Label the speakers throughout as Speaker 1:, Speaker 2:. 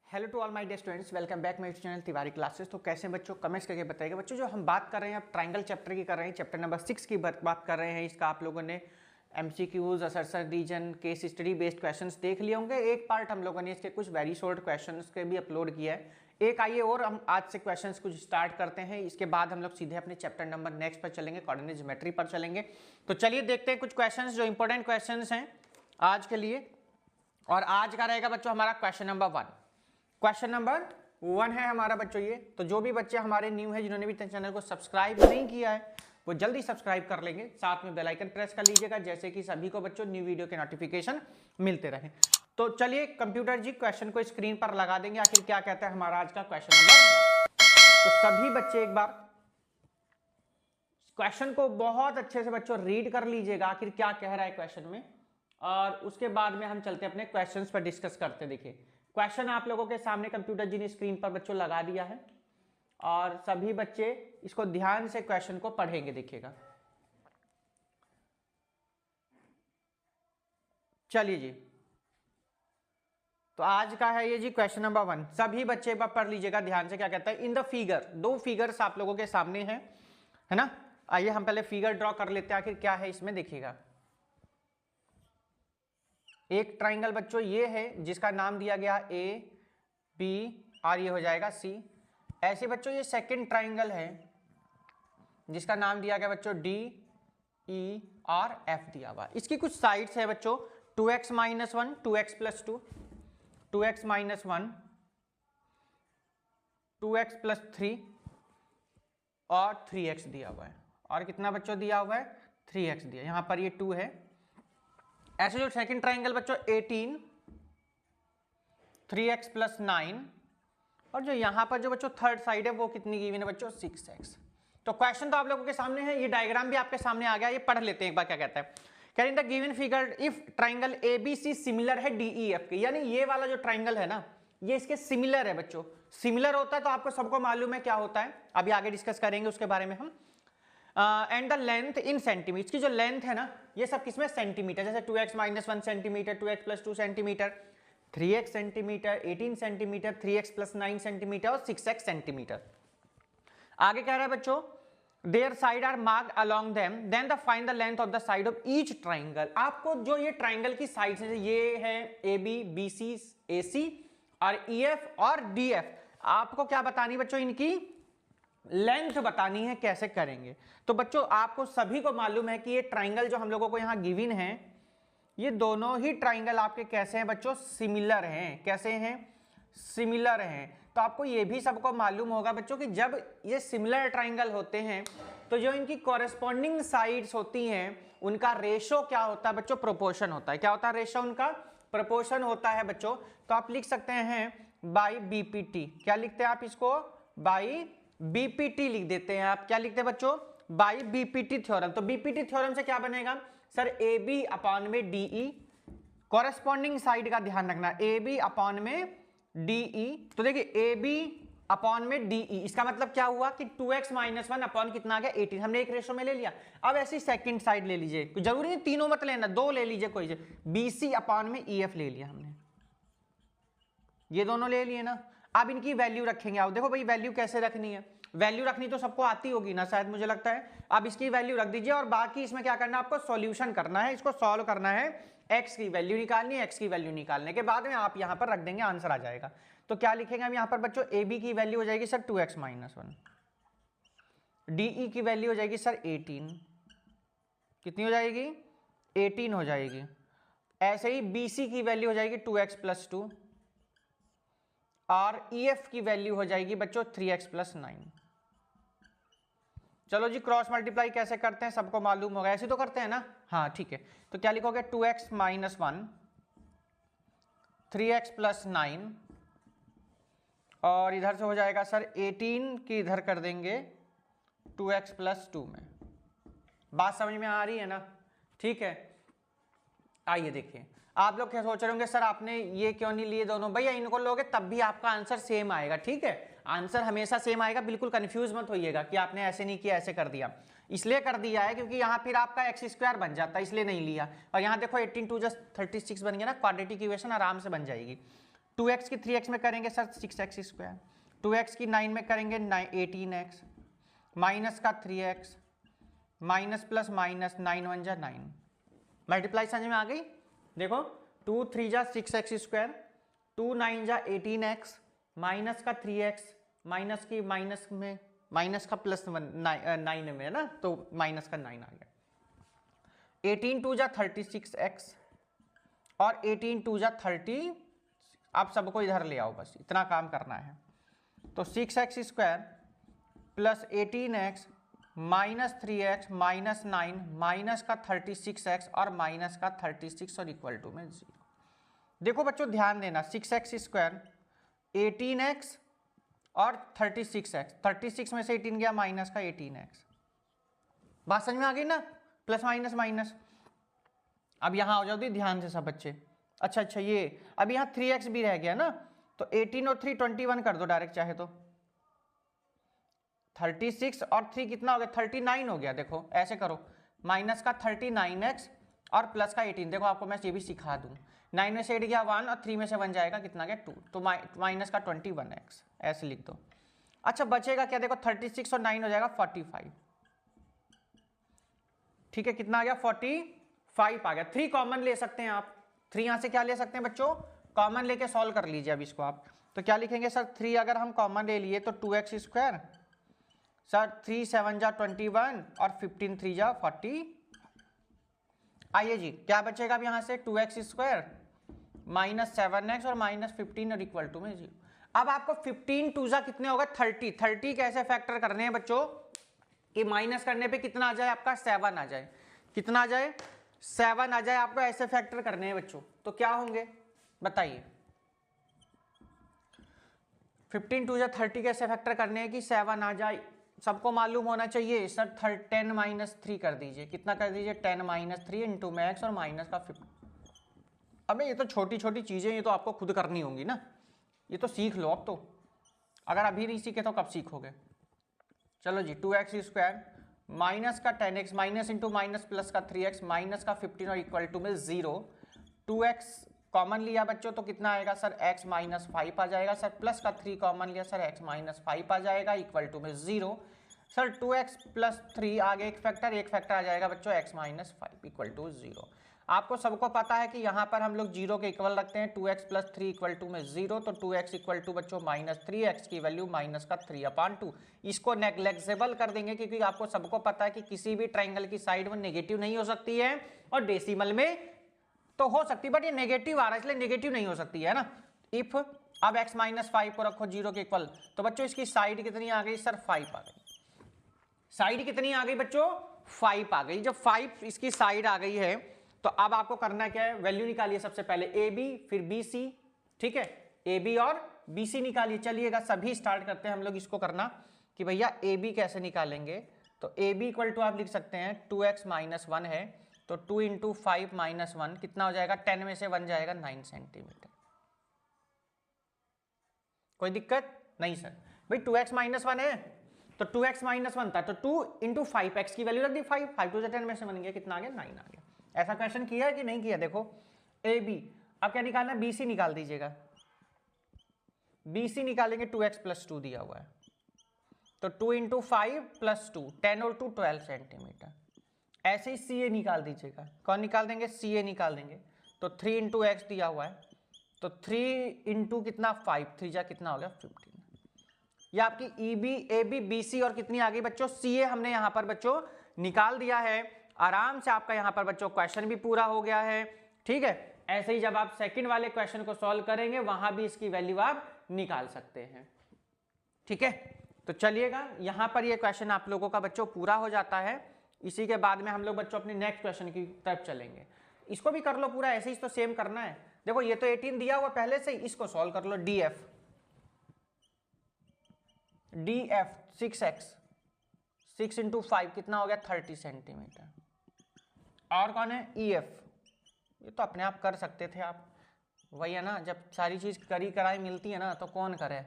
Speaker 1: Hello to all my dear students, welcome back my channel Tiwari classes. तो कैसे बच्चों, comments करके बताइएगा। बच्चों जो हम बात कर रहे हैं अब ट्रायंगल चैप्टर की कर रहे हैं, चैप्टर नंबर 6 की बात कर रहे हैं। इसका आप लोगों ने MCQs, assertion reason, case study based questions देख लिए होंगे। एक पार्ट हम लोगों ने इसके कुछ वेरी शॉर्ट क्वेश्चंस के भी अपलोड किया है। एक आइए और हम आज से क्वेश्चंस कुछ स्टार्ट करते हैं। इसके बाद हम लोग सीधे अपने चैप्टर नंबर नेक्स्ट पर चलेंगे, कोऑर्डिनेट ज्योमेट्री पर चलेंगे। तो चलिए देखते हैं कुछ क्वेश्चंस जो इंपॉर्टेंट क्वेश्चंस हैं आज के लिए। और आज का रहेगा बच्चों हमारा क्वेश्चन नंबर 1। क्वेश्चन नंबर 1 है हमारा बच्चों ये। तो जो भी बच्चे हमारे न्यू है, जिन्होंने भी चैनल को सब्सक्राइब नहीं किया है, वो जल्दी सब्सक्राइब कर लेंगे, साथ में बेल आइकन प्रेस कर लीजिएगा, जैसे कि सभी को बच्चों न्यू वीडियो के नोटिफिकेशन मिलते रहे। तो चलिए कंप्यूटर जी क्वेश्चन को स्क्रीन पर लगा देंगे, आखिर क्या कहता है हमारा आज का क्वेश्चन नंबर। तो सभी बच्चे एक बार क्वेश्चन को बहुत अच्छे से बच्चों रीड कर लीजिएगा, आखिर क्या कह रहा है क्वेश्चन में, और उसके बाद में हम चलते हैं अपने क्वेश्चंस पर डिस्कस करते। देखिए क्वेश्चन आप लोगों के सामने कंप्यूटर जी ने स्क्रीन पर बच्चों लगा दिया है, और सभी बच्चे इसको ध्यान से क्वेश्चन को पढ़ेंगे। देखिएगा, चलिए जी। तो आज का है ये जी क्वेश्चन नंबर 1। सभी बच्चे एक बार पढ़ लीजिएगा ध्यान से, क्या कहता है। इन द फिगर, दो फिगर्स आप लोगों के सामने है ना। आइए हम पहले फिगर ड्रॉ कर लेते हैं, आखिर क्या है इसमें। देखिएगा, एक ट्राइंगल बच्चों ये है जिसका नाम दिया गया ए बी और ये हो जाएगा सी। ऐसे बच्चों ये सेकंड ट्राइंगल है जिसका नाम दिया गया बच्चों डी ई और एफ दिया हुआ। इसकी कुछ साइड्स है बच्चों 2x - 1, 2x + 2, 2x - 1, 2x + 3 और 3x दिया हुआ है। और कितना बच्चों दिया हुआ है? 3x दिया, यहां पर ये 2 है। ऐसे जो सेकंड ट्राइंगल बच्चों 18, 3x + 9, और जो यहां पर जो बच्चों थर्ड साइड है वो कितनी गिवन है बच्चों? 6x। तो क्वेश्चन तो आप लोगों के सामने है, ये डायग्राम भी आपके सामने आ गया, ये पढ़ लेते हैं एक बार। क्या कहता है, in the given figure if triangle ABC similar है DEF के, यानी ये वाला जो ट्राइंगल है ना, ये इसके सिमिलर है बच्चों। सिमिलर होता है तो आपको सबको मालूम है क्या होता है, अभी आगे डिस्कस करेंगे उसके बारे में हम। And the length in centimetre, इसकी जो लेंथ है ना, ये सब किसमें? सेंटीमीटर। जैसे 2x - 1 centimetre, 2x + 2 centimetre, 3x centimetre, 18 centimetre, 3x + 9 centimetre और 6x सेंटीमीटर। आगे कह रहा है बच्चों their side are marked along them, then the find the length of the side of each triangle. आपको जो ये ट्राइंगल की साइड्स है, ये है AB, BC, AC और EF और DF, आपको क्या बतानी बच्चों? इनकी लेंथ बतानी है। कैसे करेंगे? तो बच्चों आपको सभी को मालूम है कि ये ट्राइंगल जो हम लोगों को यहां गिवन है, ये दोनों ही ट्राइंगल आपके कैसे हैं बच्चों? सिमिलर हैं। कैसे हैं? सिमिलर हैं। तो आपको ये भी सबको मालूम होगा बच्चों कि जब ये सिमिलर ट्राइंगल होते हैं तो जो इनकी कॉरेस्पॉन्डिंग साइड्स होती हैं उनका रेशो क्या होता है बच्चों? प्रोपोर्शन होता है। क्या होता है? रेशो उनका प्रोपोर्शन होता है बच्चों। तो आप लिख सकते हैं बाई BPT। क्या लिखते हैं आप इसको? बाई BPT लिख देते हैं आप। क्या लिखते हैं बच्चों? By BPT theorem. तो BPT थ्योरम से क्या बनेगा सर? AB अपॉन में DE, कॉरेस्पॉन्डिंग साइड का ध्यान रखना, AB अपॉन में DE। तो देखिए AB अपॉन में DE, इसका मतलब क्या हुआ कि 2x - 1 अपॉन कितना आ गया? 18। हमने एक रेशो में ले लिया। अब ऐसी सेकंड साइड ले लीजिए, जरूरी नहीं तीनों मत लेना, दो ले लीजिए कोई से। BC अपॉन में EF ले लिया हमने, ये दोनों ले लिए ना। अब इनकी वैल्यू रखेंगे। आप देखो भाई वैल्यू कैसे रखनी है, वैल्यू रखनी तो सबको आती होगी ना शायद, मुझे लगता है। अब इसकी वैल्यू रख दीजिए और बाकी इसमें क्या करना है आपको? सॉल्यूशन करना है, इसको सॉल्व करना है। x की वैल्यू निकालनी है, x की वैल्यू निकालने के बाद में आप यहां पर रख देंगे, आंसर आ जाएगा। तो क्या लिखेंगे हम यहां पर बच्चों? AB की वैल्यू हो जाएगी सर 2x - 1, DE की वैल्यू हो जाएगी सर 18। कितनी हो जाएगी? 18 हो जाएगी। ऐसे ही BC की वैल्यू हो जाएगी 2x + 2 और EF की वैल्यू हो जाएगी बच्चों 3x + 9। चलो जी, क्रॉस मल्टीप्लाई कैसे करते हैं सबको मालूम होगा, ऐसे तो करते हैं ना। हाँ ठीक है। तो क्या लिखोगे? 2x - 1, 3x + 9 और इधर से हो जाएगा सर 18 की इधर कर देंगे 2x + 2 में। बात समझ में आ रही है ना? ठीक है। आइए देखिए, आप लोग क्या सोच रहे होंगे सर आपने ये क्यों नहीं लिए दोनों? भैया इनको लोगे तब भी आपका आंसर सेम आएगा। ठीक है, आंसर हमेशा सेम आएगा, बिल्कुल कंफ्यूज मत होइएगा कि आपने ऐसे नहीं किया ऐसे कर दिया। इसलिए कर दिया है क्योंकि यहाँ फिर आपका x² बन जाता है, इसलिए नहीं लिया। और यहाँ देखो 18 × 2 = 36 बन गया ना, क्वाड्रेटिक इक्वेशन आराम से बन जाएगी। 2x की 3x में करेंगे सर 6x स्क्वायर, 2x की 9 में करेंगे 18x, माइनस का 3x, माइनस प्लस माइनस 9 1 जा 9, मल्टीप्लाई समझ में आ गई। देखो 2 3 जा 6x स्क्वायर, 2 9 जा 18x, माइनस का 3x, माइनस की माइनस में माइनस का प्लस 9 में है ना, तो माइनस का 9 आ गया। 18 2 जा 36x और 18 2 जा 30, आप सबको इधर ले आओ, बस इतना काम करना है। तो 6x square plus 18x minus 3x minus 9 minus का 36x और माइनस का 36 और इक्वल टू में 0। देखो बच्चों ध्यान देना, 6x स्क्वायर 18x और 36x, 36 में से 18 गया माइनस का 18x, बात समझ में आ गई ना, प्लस माइनस माइनस। अब यहां हो जाओ ध्यान से सब बच्चे। अच्छा ये अब यहाँ 3x भी रह गया ना, तो 18 और 3 21 कर दो डायरेक्ट चाहे तो, 36 और 3 कितना हो गया 39 हो गया। देखो ऐसे करो, माइनस का 39x और प्लस का 18, देखो आपको मैं ये भी सिखा दूं, 9 में से 8 गया 1 और 3 में से 1 जाएगा कितना गया 2, तो माइनस का 21x ऐसे लिख दो। अच्छा बचेगा क्या, देखो 36 और 9 हो जाएगा 45, ठीक है, कितना आ गया 45 आ गया। 3 कॉमन ले सकते हैं आप, 3 यहां से क्या ले सकते हैं बच्चों, कॉमन लेके सॉल्व कर लीजिए अब इसको आप। तो क्या लिखेंगे सर, 3 अगर हम कॉमन ले लिए तो 2x स्क्वायर, सर 3 7 जा 21 और 15 3 जा 40। आइए जी क्या बचेगा अब यहां से, 2x स्क्वायर माइनस 7x और माइनस 15 और इक्वल टू में 0। अब आपको 15 2 जा कितने होगा 30, 30 कैसे फैक्टर करने हैं बच्चों कि माइनस करने पे कितना आ जाए आपका 7 आ जाए, कितना आ जाए 7 आ जाए, आपको ऐसे फैक्टर करने हैं बच्चों। तो क्या होंगे बताइए, 15 2 जा 30 कैसे फैक्टर करने हैं कि 7 आ जाए, सबको मालूम होना चाहिए सर 10 माइनस 3 कर दीजिए, कितना कर दीजिए 10 माइनस 3 इंटू मैक्स और माइनस का 50। अबे ये तो छोटी छोटी चीजें, ये तो आपको खुद करनी होंगी ना, ये तो सीख लो अब तो, अगर अभी नहीं सीखे तो कब सीखोगे। चलो जी 2x स्क्वायर माइनस का 10x minus into minus plus का 3x माइनस का 15 और इक्वल टू में 0। 2x कॉमन लिया बच्चों तो कितना आएगा सर x माइनस 5 आ जाएगा, सर प्लस का 3 कॉमन लिया सर x माइनस 5 आ जाएगा इक्वल टू में 0। सर 2x प्लस 3 आगे एक फैक्टर आ जाएगा बच्चों x माइनस 5 इक्वल टू 0। आपको सबको पता है कि यहाँ पर हम लोग 0 के इक्वल रखते हैं, 2x प्लस 3 इक्वल टू में 0, तो 2x इक्वल टू बच्चों माइनस 3x की वैल्यू माइनस का 3/2। इसको नेग्लेक्टेबल कर देंगे क्योंकि आपको सबको पता है कि किसी भी ट्राइंगल की साइड में नेगेटिव नहीं हो सकती है और डेसिमल में तो हो सकती है, बट ये नेगेटिव आ रहा है इसलिए नेगेटिव नहीं हो सकती है ना। इफ अब x माइनस 5 को रखो 0 के इक्वल, तो बच्चों इसकी साइड कितनी आ गई सर 5 आ गई, साइड कितनी आ गई बच्चों 5 आ गई। जब 5 इसकी साइड आ गई है तो अब आपको करना क्या है, वैल्यू निकालिए सबसे पहले ए बी फिर बी सी, ठीक है, ए बी और बी सी निकालिए। चलिएगा सभी स्टार्ट करते हैं हम लोग इसको करना कि भैया ए बी कैसे निकालेंगे। तो ए बी इक्वल टू आप लिख सकते हैं 2x माइनस 1 है तो 2 इंटू 5 माइनस 1 कितना हो जाएगा, 10 में से 1 जाएगा 9 सेंटीमीटर। कोई दिक्कत नहीं सर, भाई 2x माइनस 1 है तो 2x माइनस 1 था तो 2 इंटू 5 x की वैल्यू रख दी 5, 5 टू 10 में से 1 गया कितना आ गया 9 आ गया। ऐसा क्वेश्चन किया है कि नहीं किया, देखो ए बी, अब क्या निकालना है बी सी निकाल दीजिएगा, बी सी निकालेंगे 2x प्लस 2 दिया हुआ है तो 2 इंटू 5 प्लस 2 10 और 2 12 सेंटीमीटर। ऐसे ही सी ए निकाल दीजिएगा, कौन निकाल देंगे सी ए निकाल देंगे तो 3 इंटू एक्स दिया हुआ है तो 3 इंटू कितना 5, 3 जा कितना हो गया 15। ये आपकी E B A B B C और कितनी आ गई बच्चों सी ए हमने यहाँ पर बच्चों निकाल दिया है। आराम से आपका यहाँ पर बच्चों क्वेश्चन भी पूरा हो गया है, ठीक है। ऐसे ही जब आप सेकंड वाले क्वेश्चन को सॉल्व करेंगे वहां भी इसकी वैल्यू आप निकाल सकते हैं, ठीक है। तो चलिएगा यहाँ पर ये क्वेश्चन आप लोगों का बच्चों पूरा हो जाता है, इसी के बाद में हम लोग बच्चों अपने नेक्स्ट क्वेश्चन की तरफ चलेंगे। इसको भी कर लो पूरा, ऐसे ही तो सेम करना है। देखो ये तो 18 दिया हुआ पहले से ही, इसको सॉल्व कर लो। डी एफ 6x 6 इंटू 5 कितना हो गया 30 सेंटीमीटर। और कौन है ई एफ, ये तो अपने आप कर सकते थे आप, वही है ना, जब सारी चीज करी कराई मिलती है ना तो कौन करे,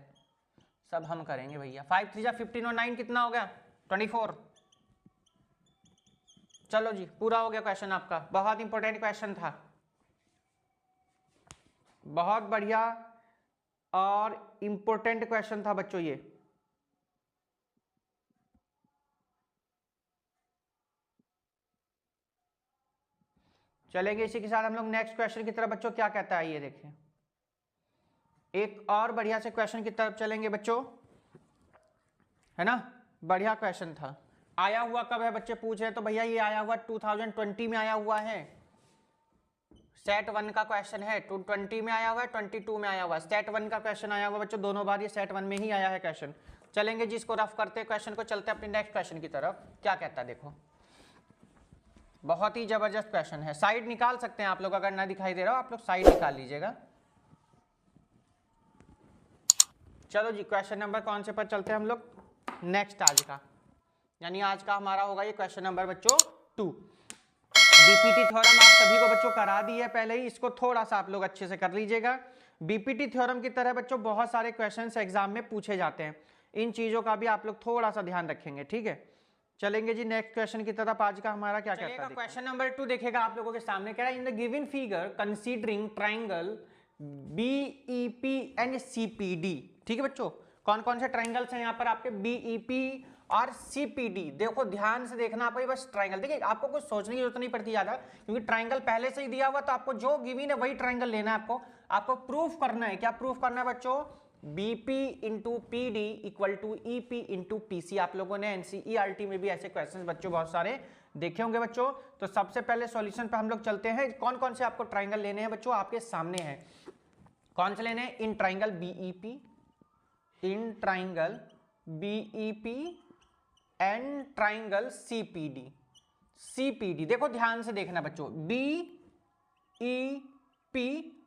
Speaker 1: सब हम करेंगे भैया। 5 3 जा 15 और 9 कितना हो गया 24। चलो जी पूरा हो गया क्वेश्चन आपका, बहुत इंपॉर्टेंट क्वेश्चन था, बहुत बढ़िया और इंपॉर्टेंट क्वेश्चन था बच्चों ये। चलेंगे इसी के साथ हम लोग नेक्स्ट क्वेश्चन की तरफ बच्चों, क्या कहता है ये देखिए। एक और बढ़िया से क्वेश्चन की तरफ चलेंगे बच्चों, है ना। बढ़िया क्वेश्चन था। आया हुआ कब है बच्चे पूछ रहे, तो भैया ये आया हुआ 2020 में आया हुआ है। सेट 1 का क्वेश्चन है, 2020 में आया हुआ है, 22 में आया हुआ है। सेट 1 का क्वेश्चन आया हुआ बच्चों, दोनों बार ये सेट 1 में ही आया है क्वेश्चन। चलेंगे जी इसको रफ करते क्वेश्चन को, चलते अपने नेक्स्ट क्वेश्चन की तरफ। क्या कहता है देखो, बहुत ही जबरदस्त क्वेश्चन है। साइड निकाल सकते हैं आप लोग, अगर ना दिखाई दे रहा हो आप लोग साइड निकाल लीजिएगा। चलो जी क्वेश्चन नंबर कौन से पर चलते हैं हम लोग, नेक्स्ट आज का, यानी आज का हमारा होगा ये क्वेश्चन नंबर बच्चों 2। बीपीटी थ्योरम आप सभी को बच्चों करा दी है पहले ही, इसको थोड़ा सा आप लोग अच्छे से कर लीजिएगा। बीपीटी थ्योरम की तरह बच्चों बहुत सारे क्वेश्चंस एग्जाम में पूछे जाते हैं, इन चीजों का भी आप लोग थोड़ा सा ध्यान रखेंगे, ठीक है। चलेंगे जी नेक्स्ट क्वेश्चन की तरफ। आज का हमारा क्या कहता है, क्वेश्चन नंबर 2 देखेगा आप लोगों के सामने, कह रहा है in the given figure considering triangle BEP and CPD. ठीक है बच्चों, कौन कौन से ट्राइंगल्स हैं यहाँ पर आपके, बीईपी और सीपीडी। देखो ध्यान से देखना आपको, बस ट्राइंगल देखिए, आपको कुछ सोचने की जरूरत नहीं पड़ती ज्यादा, क्योंकि ट्राइंगल पहले से ही दिया हुआ, तो आपको जो गिवन है वही ट्राइंगल लेना है। आपको प्रूफ करना है, क्या प्रूफ करना है बच्चों, BP into P D equal to EP into PC. आप लोगों ने एनसीईआरटी में भी ऐसे क्वेश्चंस बच्चों बहुत सारे देखे होंगे बच्चों। तो सबसे पहले सॉल्यूशन पे हम लोग चलते हैं, कौन कौन से आपको ट्राइंगल लेने हैं बच्चों, आपके सामने हैं। कौन से लेने हैं, in triangle BEP, in triangle BEP and triangle CPD. CPD देखो ध्यान से देखना बच्चों, बीईपी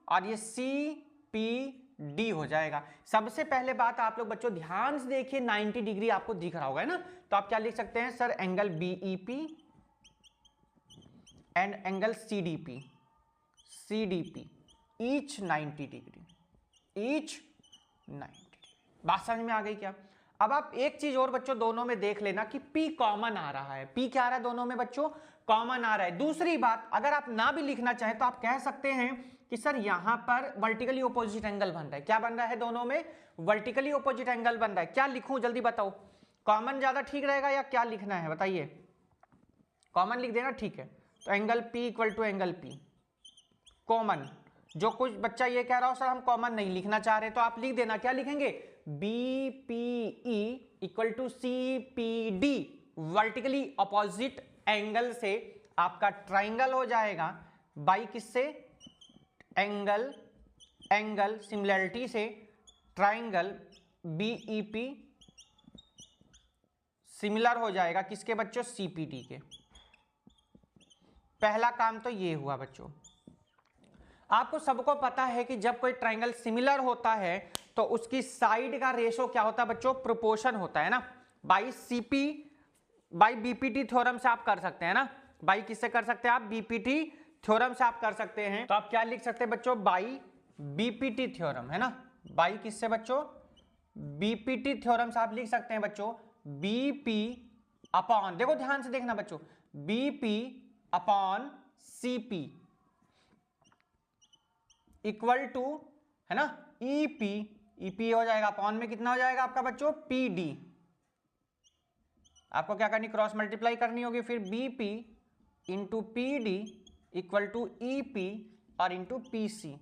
Speaker 1: और ये सीपीडी हो जाएगा। सबसे पहले बात आप लोग बच्चों ध्यान से देखिए, 90 डिग्री आपको दिख रहा होगा है ना, तो आप क्या लिख सकते हैं sir, angle BEP and angle CDP, CDP each 90 degree, each 90 degree. बात समझ में आ गई क्या। अब आप एक चीज और बच्चों दोनों में देख लेना कि P कॉमन आ रहा है, P क्या आ रहा है दोनों में बच्चों, कॉमन आ रहा है। दूसरी बात, अगर आप ना भी लिखना चाहें तो आप कह सकते हैं कि सर यहां पर वर्टिकली ऑपोजिट एंगल बन रहा है। क्या बन रहा है दोनों में, वर्टिकली ऑपोजिट एंगल बन रहा है। क्या लिखूं जल्दी बताओ, कॉमन ज्यादा ठीक रहेगा या क्या लिखना है बताइए, कॉमन लिख देना, ठीक है। तो angle P equal to angle P common. जो कुछ बच्चा ये कह रहा हो सर हम कॉमन नहीं लिखना चाह रहे, तो आप लिख देना, क्या लिखेंगे, BPE equal to CPD, vertically opposite angle से आपका ट्राइंगल हो जाएगा बाई किससे, एंगल, एंगल सिमिलरिटी से ट्राइंगल बीईपी सिमिलर हो जाएगा किसके बच्चों, सीपीडी के। पहला काम तो ये हुआ बच्चों। आपको सबको पता है कि जब कोई ट्राइंगल सिमिलर होता है तो उसकी साइड का रेशो क्या होता है बच्चों, प्रोपोर्शन होता है ना। By CP by BPT theorem से आप कर सकते हैं ना, बाई किससे कर सकते हैं आप, बीपीटी थ्योरम से आप कर सकते हैं। तो आप क्या लिख सकते हैं बच्चों, बाई बीपीटी थ्योरम, है ना। बाई किससे बच्चों, बीपीटी थ्योरम से आप लिख सकते हैं बच्चों, बीपी अपॉन, देखो ध्यान से देखना बच्चों, BP upon CP equal to, है ना, ईपी, ईपी हो जाएगा अपॉन में कितना हो जाएगा आपका बच्चों, पीडी। आपको क्या करनी, क्रॉस मल्टीप्लाई करनी होगी, फिर BP into PD equal to EP और इंटू पीसी।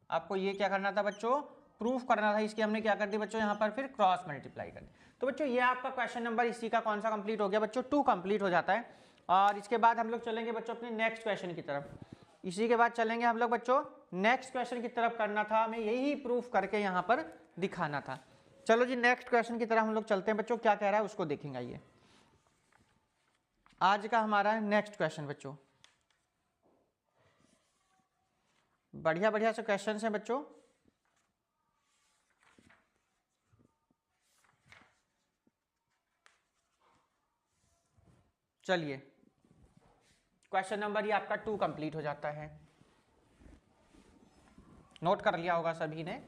Speaker 1: आपको ये क्या करना था बच्चों, प्रूफ करना था, इसकी हमने क्या कर दी बच्चों यहाँ पर फिर क्रॉस मल्टीप्लाई कर दी। तो बच्चों ये आपका क्वेश्चन नंबर इसी का कौन सा कंप्लीट हो गया बच्चों, 2 कंप्लीट हो जाता है। और इसके बाद हम लोग चलेंगे बच्चों अपने नेक्स्ट क्वेश्चन की तरफ। इसी के बाद चलेंगे हम लोग बच्चों नेक्स्ट क्वेश्चन की तरफ, करना था हमें यही प्रूफ करके यहाँ पर दिखाना था। चलो जी नेक्स्ट क्वेश्चन की तरफ हम लोग चलते हैं बच्चों, क्या कह रहा है उसको देखेंगे। ये आज का हमारा नेक्स्ट क्वेश्चन बच्चों, बढ़िया बढ़िया से क्वेश्चन हैं बच्चों। चलिए क्वेश्चन नंबर ये आपका 2 कंप्लीट हो जाता है, नोट कर लिया होगा सभी ने।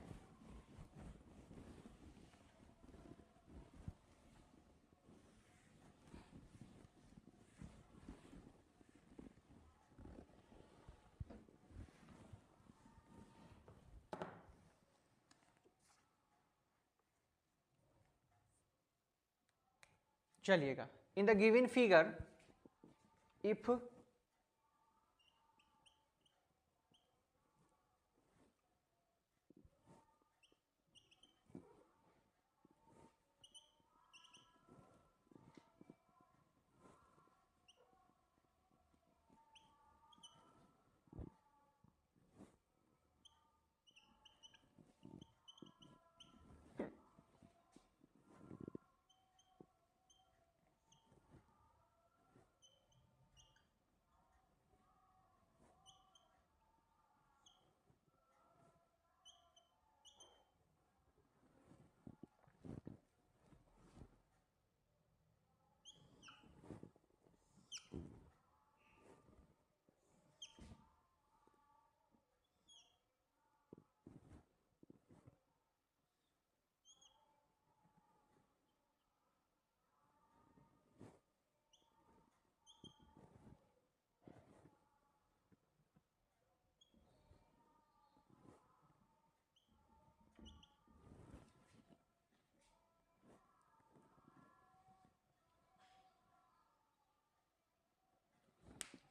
Speaker 1: चलिएगा, इन द गिवन फिगर इफ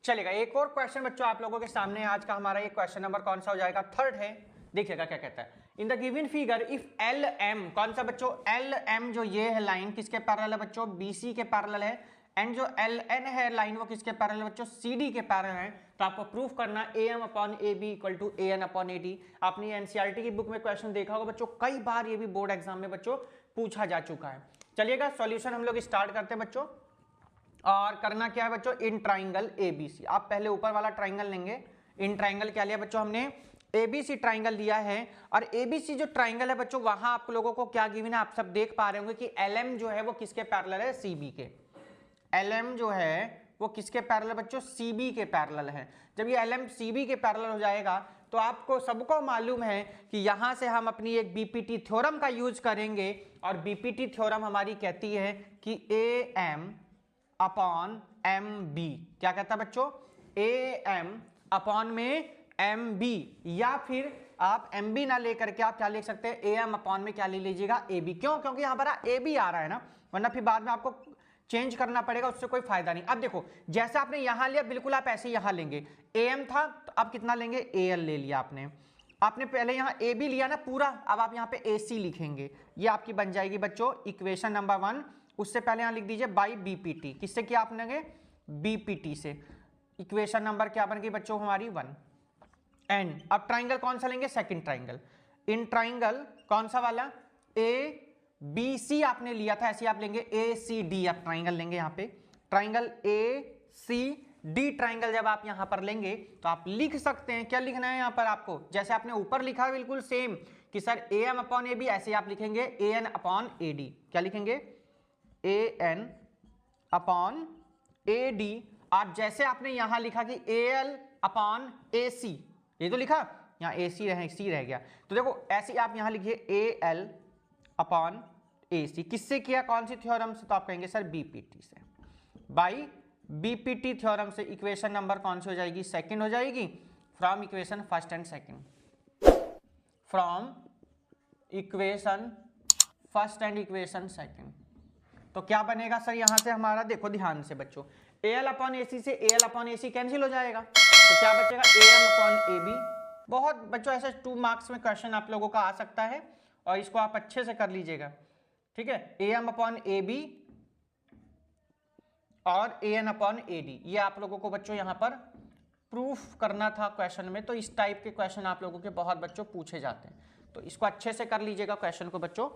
Speaker 1: चलेगा, एक और क्वेश्चन बच्चों आप लोगों के सामने आज का हमारा ये क्वेश्चन नंबर कौन सा हो जाएगा, थर्ड है। देखिएगा क्या कहता है, in the given figure if L M, कौन सा बच्चों, एल एम जो ये है लाइन किसके पैरेलल है बच्चों, बीसी के पैरेलल है, एंड जो एल एन है लाइन वो किसके पैरेलल है बच्चों, सी डी के पैरेलल है। तो आपको प्रूफ करना A M upon A B equal to A N upon A D. आपने एनसीईआरटी की बुक में क्वेश्चन देखा होगा बच्चों, कई बार ये भी बोर्ड एग्जाम में बच्चों पूछा जा चुका है। चलिएगा सॉल्यूशन हम लोग स्टार्ट करते हैं बच्चों, और करना क्या है बच्चों, इन ट्राइंगल एबीसी। आप पहले ऊपर वाला ट्राइंगल लेंगे, इन ट्राइंगल क्या लिया बच्चों हमने, एबीसी ट्राइंगल लिया है। और एबीसी जो ट्राइंगल है बच्चों, वहां आप लोगों को क्या गिवन है, आप सब देख पा रहे होंगे कि एलएम जो है वो किसके पैरेलल है, सीबी के। एलएम जो है वो किसके पैरेलल बच्चों, सीबी के पैरेलल है। जब ये एलएम सीबी के पैरेलल हो जाएगा तो आपको सबको मालूम है कि यहां से हम अपनी एक बीपीटी थ्योरम का यूज करेंगे, और बीपीटी थ्योरम हमारी कहती है कि A M upon M B, क्या कहता है बच्चों, ए एम अपॉन में एम बी, या फिर आप एम बी ना लेकर के आप क्या लिख सकते हैं, ए एम अपॉन में क्या ले लीजिएगा, ए बी। क्यों, क्योंकि यहाँ पर ए बी आ रहा है ना, वरना फिर बाद में आपको चेंज करना पड़ेगा, उससे कोई फायदा नहीं। अब देखो जैसे आपने यहां लिया बिल्कुल आप ऐसे ही यहां लेंगे, ए एम था तो अब कितना लेंगे, ए एल ले लिया आपने पहले यहाँ ए बी लिया ना पूरा, अब आप यहाँ पे ए सी लिखेंगे, ये आपकी बन जाएगी बच्चों इक्वेशन नंबर 1। उससे पहले यहाँ लिख दीजिए बाई बीपीटी, किससे किया आपने, बीपीटी से। इक्वेशन नंबर क्या बन गई बच्चों हमारी 1। एंड अब ट्राइंगल कौन सा लेंगे, सेकंड ट्राइंगल। इन ट्राइंगल कौन सा वाला, ए बी सी आपने लिया था, ऐसे आप लेंगे ए सी डी, आप ट्राइंगल लेंगे यहाँ पे, triangle A C D triangle जब आप यहां पर लेंगे तो आप लिख सकते हैं, क्या लिखना है यहां पर आपको, जैसे आपने ऊपर लिखा है बिल्कुल सेम कि sir A M upon A B, ऐसे आप लिखेंगे A N upon A D, क्या लिखेंगे, A N upon A D. आप जैसे आपने यहां लिखा कि ए एल अपॉन ए सी, ये तो लिखा, यहाँ ए सी रह गया, तो देखो ऐसे आप यहां लिखिए ए एल अपॉन ए सी। किससे किया, कौन सी थ्योरम से, तो आप कहेंगे सर बीपीटी से। बाई बीपीटी थ्योरम से इक्वेशन नंबर कौन सी हो जाएगी, सेकंड हो जाएगी, from equation first and second, from equation first and equation second. तो क्या बनेगा सर यहां से हमारा, देखो ध्यान से बच्चों, ए एल अपॉन ए सी से A L upon A C cancel हो जाएगा, तो क्या बचेगा, A M upon A B. बहुत बच्चों ऐसे 2 मार्क्स में क्वेश्चन आप लोगों का आ सकता है, और इसको आप अच्छे से कर लीजिएगा, ठीक है। A M upon A B और A N upon A D, ये आप लोगों को बच्चों यहाँ पर प्रूफ करना था क्वेश्चन में। तो इस टाइप के क्वेश्चन आप लोगों के बहुत बच्चों पूछे जाते हैं, तो इसको अच्छे से कर लीजिएगा क्वेश्चन को बच्चों,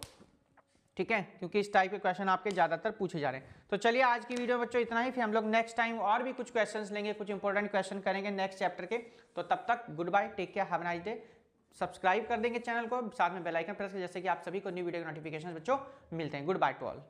Speaker 1: ठीक है, क्योंकि इस टाइप के क्वेश्चन आपके ज्यादातर पूछे जा रहे हैं। तो चलिए आज की वीडियो बच्चों इतना ही, फिर हम लोग नेक्स्ट टाइम और भी कुछ क्वेश्चंस लेंगे, कुछ इंपॉर्टेंट क्वेश्चन करेंगे नेक्स्ट चैप्टर के। तो तब तक goodbye, take care, have a nice day. Subscribe कर देंगे चैनल को, साथ में बेल आइकन प्रेस कर, जैसे कि आप सभी को न्यू वीडियो के नोटिफिकेशन बच्चों मिलते हैं। Good by two all.